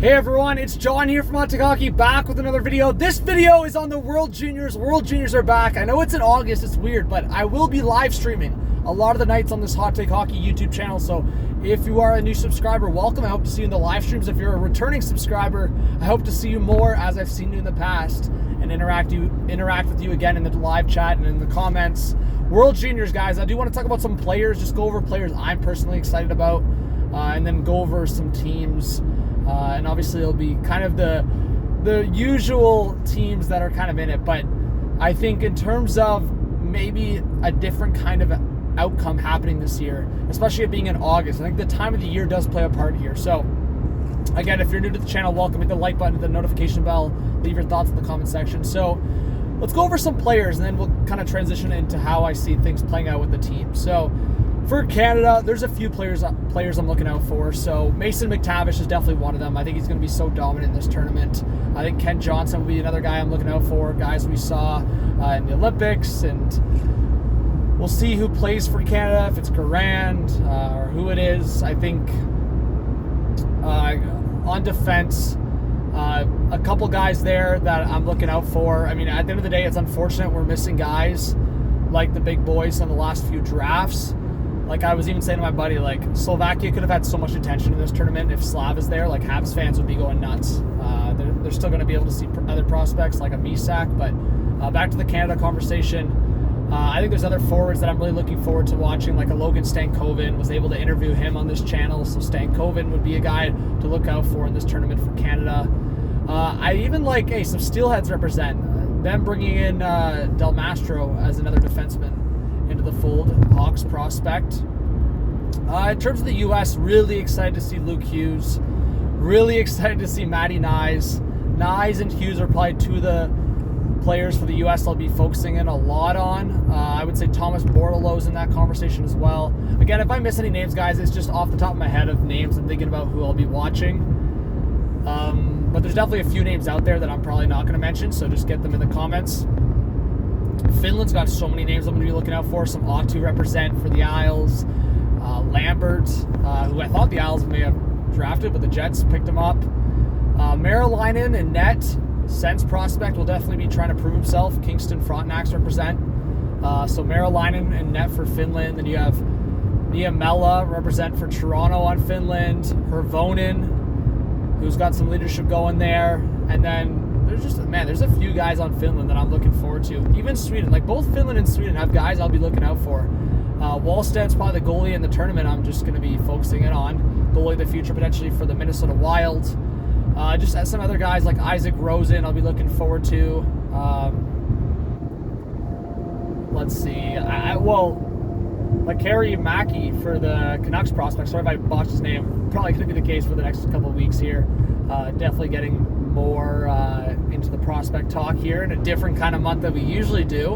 Hey everyone, it's John here from Hot Hockey, back with another video. This video is on the World Juniors. World Juniors are back. I know it's in August, it's weird, but I will be live streaming a lot of the nights on this Hot Take Hockey YouTube channel. So if you are a new subscriber, welcome. I hope to see you in the live streams. If you're a returning subscriber, I hope to see you more as I've seen you in the past and interact with you again in the live chat and in the comments. World Juniors, guys, I do want to talk about some players, just go over players I'm personally excited about, and then go over some teams. And obviously it'll be kind of the usual teams that are kind of in it. But I think in terms of maybe a different kind of outcome happening this year, especially it being in August, I think the time of the year does play a part here. So again, if you're new to the channel, welcome. Hit the like button, hit the notification bell, leave your thoughts in the comment section. So let's go over some players and then we'll kind of transition into how I see things playing out with the team. So for Canada, there's a few players I'm looking out for. So Mason McTavish is definitely one of them. I think he's going to be so dominant in this tournament. I think Ken Johnson will be another guy I'm looking out for. Guys we saw in the Olympics, and we'll see who plays for Canada, if it's Garand or who it is. I think on defense, a couple guys there that I'm looking out for. I mean, at the end of the day, it's unfortunate we're missing guys like the big boys on the last few drafts. Like I was even saying to my buddy, like Slovakia could have had so much attention in this tournament if Slav is there. Like Habs fans would be going nuts. They're still going to be able to see other prospects like a Misak. But back to the Canada conversation, I think there's other forwards that I'm really looking forward to watching, like a Logan Stankoven. Was able to interview him on this channel, so Stankoven would be a guy to look out for in this tournament for Canada. I even like some Steelheads represent. Them bringing in Del Mastro as another defenseman into the fold, Hawks prospect. In terms of the U.S., really excited to see Luke Hughes. Really excited to see Matty Nyes. Nyes and Hughes are probably two of the players for the U.S. I'll be focusing in a lot on. I would say Thomas Bordeleau's in that conversation as well. Again, if I miss any names, guys, it's just off the top of my head of names I'm thinking about who I'll be watching. But there's definitely a few names out there that I'm probably not going to mention, so just get them in the comments. Finland's got so many names I'm going to be looking out for. Some Otto represent for the Isles. Lambert, who I thought the Isles may have drafted, but the Jets picked him up. Marilainen and net, Sens prospect, will definitely be trying to prove himself. Kingston Frontenacs represent. So Marilainen and net for Finland. Then you have Niemela represent for Toronto on Finland. Hervonen, who's got some leadership going there. And then there's a few guys on Finland that I'm looking forward to. Even Sweden, like both Finland and Sweden have guys I'll be looking out for. Wallsted's probably the goalie in the tournament I'm just going to be focusing in on. Goalie of the future potentially for the Minnesota Wild. Just as some other guys like Isaac Rosen I'll be looking forward to. Let's see. Like Harry Mackey for the Canucks prospect. Sorry if I botched his name. Probably going to be the case for the next couple of weeks here. Definitely getting more into the prospect talk here in a different kind of month that we usually do.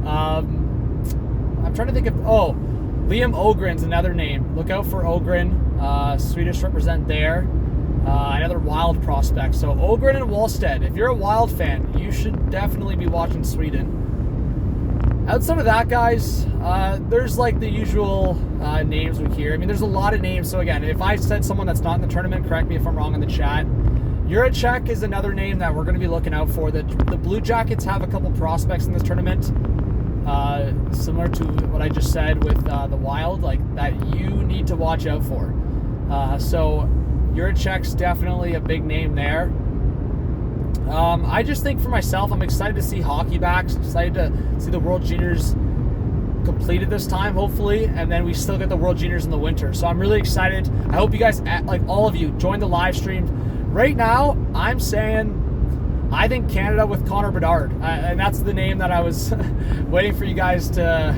I'm trying to think of Liam Ogren's another name. Look out for Ogren. Swedish represent there. Another Wild prospect. So Ogren and Wallsted. If you're a Wild fan, you should definitely be watching Sweden. Outside of that, guys, there's like the usual names we hear. I mean, there's a lot of names. So again, if I said someone that's not in the tournament, correct me if I'm wrong in the chat. Juracek is another name that we're going to be looking out for. The Blue Jackets have a couple prospects in this tournament, similar to what I just said with the Wild, like that you need to watch out for. So Juracek's definitely a big name there. I just think for myself, I'm excited to see hockey back. Excited to see the World Juniors completed this time, hopefully, and then we still get the World Juniors in the winter. So I'm really excited. I hope you guys, like all of you, join the live stream. Right now, I'm saying I think Canada with Connor Bedard, and that's the name that I was waiting for you guys to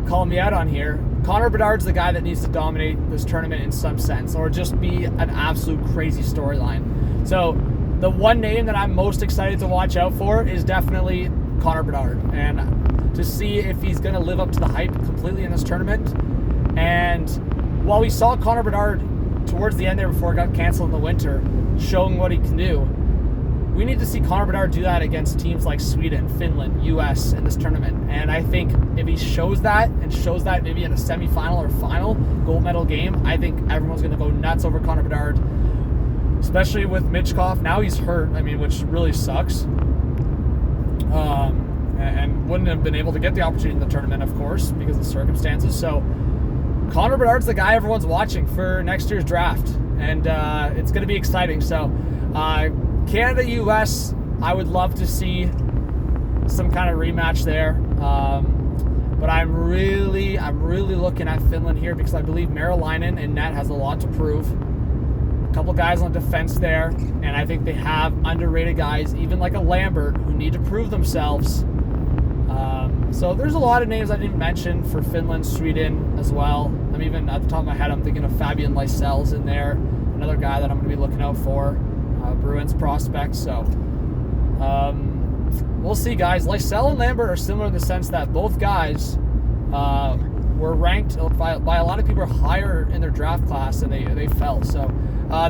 call me out on here. Connor Bedard's the guy that needs to dominate this tournament in some sense, or just be an absolute crazy storyline. So the one name that I'm most excited to watch out for is definitely Connor Bedard, and to see if he's going to live up to the hype completely in this tournament. And while we saw Connor Bedard towards the end there before it got canceled in the winter, showing what he can do, we need to see Connor Bedard do that against teams like Sweden, Finland, US in this tournament. And I think if he shows that, and shows that maybe in a semifinal or final gold medal game, I think everyone's going to go nuts over Connor Bedard. especially with Michkov. Now he's hurt, which really sucks. And wouldn't have been able to get the opportunity in the tournament, of course, because of the circumstances. So Connor Bedard's the guy everyone's watching for next year's draft, and it's going to be exciting. So Canada, US, I would love to see some kind of rematch there. But I'm really looking at Finland here because I believe Merelainen in net has a lot to prove. A couple guys on defense there, and I think they have underrated guys, even like a Lambert, who need to prove themselves. So there's a lot of names I didn't mention for Finland, Sweden as well. I'm even at the top of my head, I'm thinking of Fabian Lysell's in there, another guy that I'm going to be looking out for, Bruins prospect. So we'll see, guys. Lysell and Lambert are similar in the sense that both guys were ranked by a lot of people higher in their draft class, and they fell. So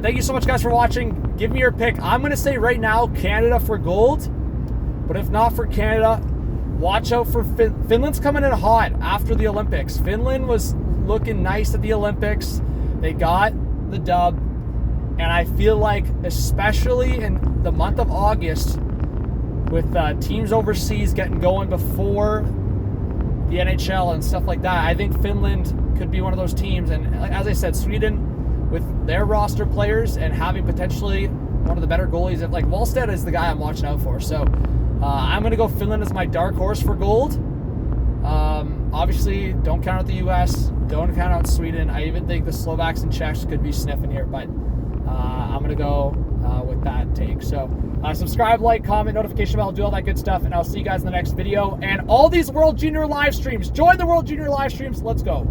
thank you so much, guys, for watching. Give me your pick. I'm going to say right now Canada for gold, but if not for Canada, watch out for Finland's coming in hot after the Olympics. Finland was looking nice at the Olympics. They got the dub, and I feel like especially in the month of August, with teams overseas getting going before the NHL and stuff like that, I think Finland could be one of those teams. And as I said, Sweden, with their roster players and having potentially one of the better goalies, like Wallstedt is the guy I'm watching out for. So I'm going to go Finland as my dark horse for gold. Obviously, don't count out the US, don't count out Sweden. I even think the Slovaks and Czechs could be sniffing here, but I'm going to go with that take. So subscribe, like, comment, notification bell, do all that good stuff, and I'll see you guys in the next video. And all these World Junior live streams, join the World Junior live streams. Let's go.